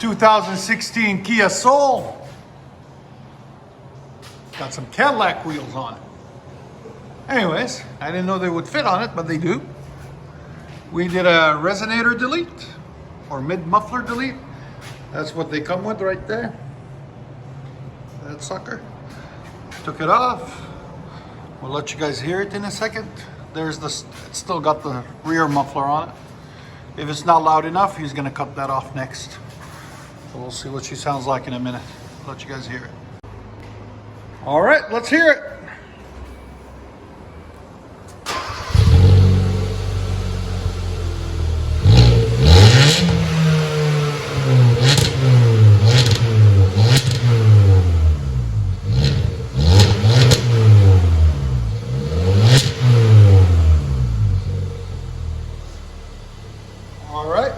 2016 Kia Soul. Got some Cadillac wheels on it. Anyways, I didn't know they would fit on it, but they do. We did a resonator delete or mid muffler delete. That's what they come with right there. That sucker. Took it off. We'll let you guys hear it in a second. There's this, it's still got the rear muffler on it. If it's not loud enough, he's gonna cut that off next. So we'll see what she sounds like in a minute. Let you guys hear it. All right, let's hear it. All right.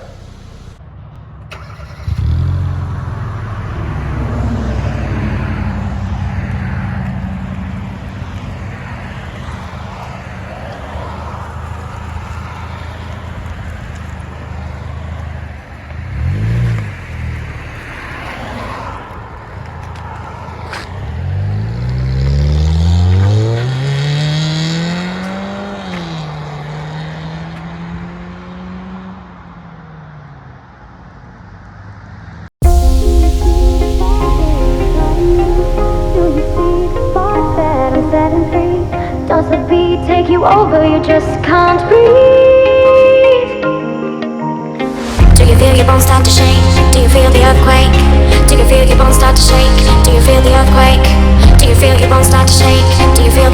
Does the beat take you over? You just can't breathe. Do you feel your bones start to shake? Do you feel the earthquake? Do you feel your bones start to shake? Do you feel the earthquake? Do you feel your bones start to shake? Do you feel